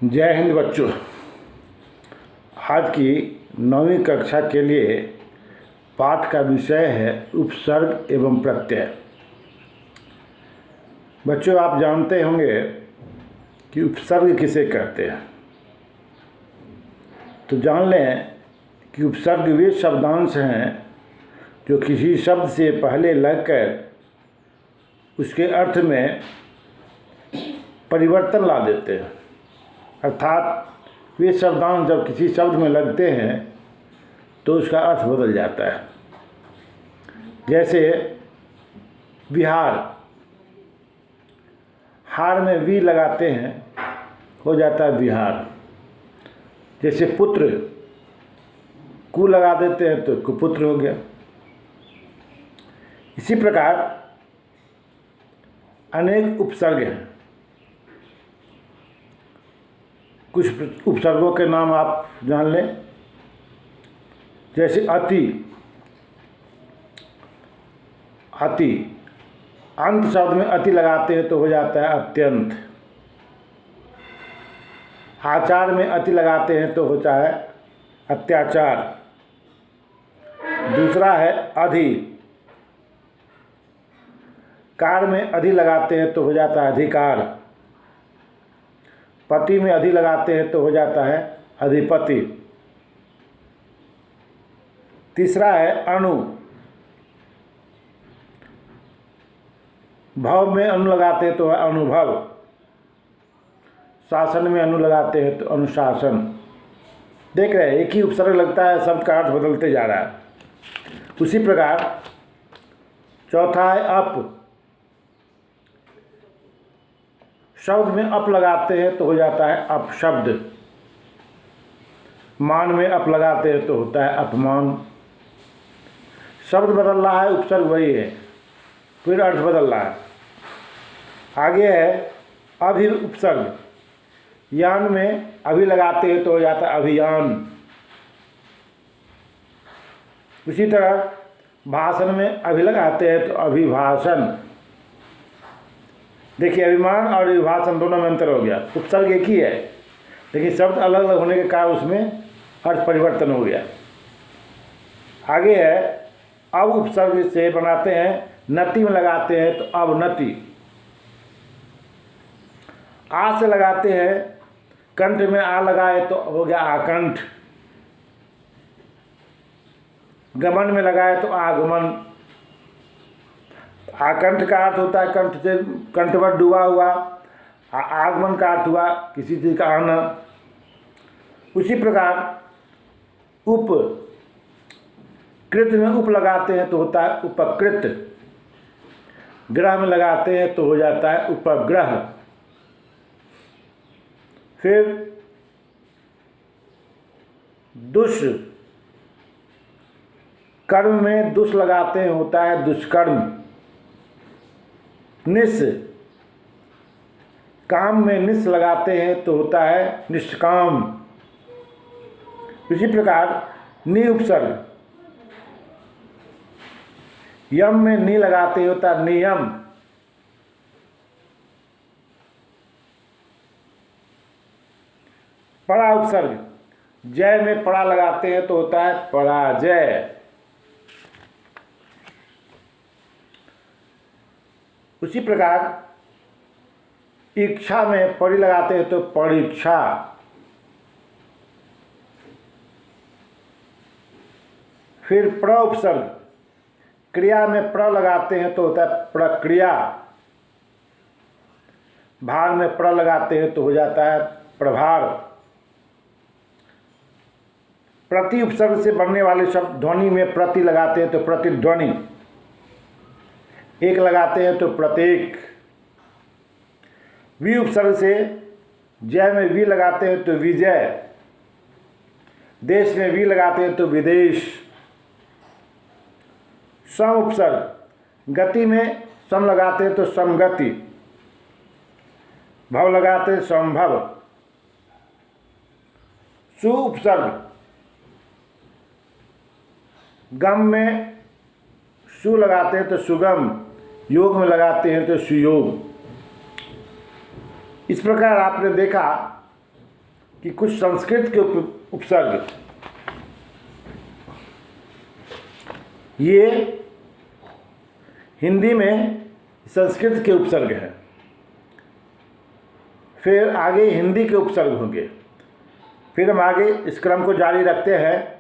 जय हिंद बच्चों। आज की 9वीं कक्षा के लिए पाठ का विषय है उपसर्ग एवं प्रत्यय। बच्चों, आप जानते होंगे कि उपसर्ग किसे कहते हैं। तो जान लें कि उपसर्ग वे शब्दांश हैं जो किसी शब्द से पहले लगकर उसके अर्थ में परिवर्तन ला देते हैं। अर्थात वे शब्दांश जब किसी शब्द में लगते हैं तो उसका अर्थ बदल जाता है। जैसे विहार, हार में वी लगाते हैं, हो जाता है विहार। जैसे पुत्र, कु लगा देते हैं तो कुपुत्र हो गया। इसी प्रकार अनेक उपसर्ग हैं। कुछ उपसर्गों के नाम आप जान लें। जैसे अति, अति अंत शब्द में अति लगाते हैं तो हो जाता है अत्यंत। आचार में अति लगाते हैं तो होता है अत्याचार। दूसरा है अधि, कार में अधि लगाते हैं तो हो जाता है अधिकार। पति में अधि लगाते हैं तो हो जाता है अधिपति। तीसरा है अणु, भव में अनु लगाते हैं तो है अनुभव। शासन में अनु लगाते हैं तो अनुशासन। देख रहे हैं, एक ही उपसर्ग लगता है, शब्द का अर्थ बदलते जा रहा है। उसी प्रकार चौथा है अप, शब्द में अप लगाते हैं तो हो जाता है अपशब्द। मान में अप लगाते हैं तो होता है अपमान। शब्द बदल रहा है, उपसर्ग वही है, फिर अर्थ बदल रहा है। आगे है अभि उपसर्ग, यान में अभि लगाते हैं तो हो जाता है अभियान। उसी तरह भाषण में अभि लगाते हैं तो अभिभाषण। देखिए, अभिमान और अभिभाषण दोनों में अंतर हो गया। उपसर्ग एक ही है, लेकिन शब्द अलग अलग होने के कारण उसमें अर्थ परिवर्तन हो गया। आगे है अब उपसर्ग से बनाते हैं, नति में लगाते हैं तो अवनति। आ से लगाते हैं, कंठ में आ लगाए तो हो गया आकंठ। गमन में लगाए तो आगमन। आकंठ का अर्थ होता है कंठ से, कंठ पर डूबा हुआ। आगमन का अर्थ हुआ किसी चीज का आना। उसी प्रकार उप, कृत में उप लगाते हैं तो होता है उपकृत। ग्रह में लगाते हैं तो हो जाता है उपग्रह। फिर दुष, कर्म में दुष लगाते हैं होता है दुष्कर्म। निस, काम में निस लगाते हैं तो होता है निष्काम। इसी प्रकार नि उपसर्ग, यम में नि लगाते होता है नियम। परा उपसर्ग, जय में परा लगाते हैं तो होता है पराजय। उसी प्रकार इच्छा में परि लगाते हैं तो परीक्षा। फिर प्र उपसर्ग, क्रिया में प्र लगाते हैं तो होता है प्रक्रिया। भार में प्र लगाते हैं तो हो जाता है प्रभार। प्रति उपसर्ग से बनने वाले शब्द, ध्वनि में प्रति लगाते हैं तो प्रतिध्वनि। एक लगाते हैं तो प्रत्येक। वि उपसर्ग से जय में वी लगाते हैं तो विजय। देश में वी लगाते हैं तो विदेश। सम उपसर्ग, गति में सम लगाते हैं तो समगति। भव लगाते हैं संभव। सु उपसर्ग, गम में सु लगाते हैं तो सुगम। योग में लगाते हैं तो सुयोग। इस प्रकार आपने देखा कि कुछ संस्कृत के उपसर्ग ये हिंदी में संस्कृत के उपसर्ग हैं, फिर आगे हिंदी के उपसर्ग होंगे, फिर हम आगे इस क्रम को जारी रखते हैं।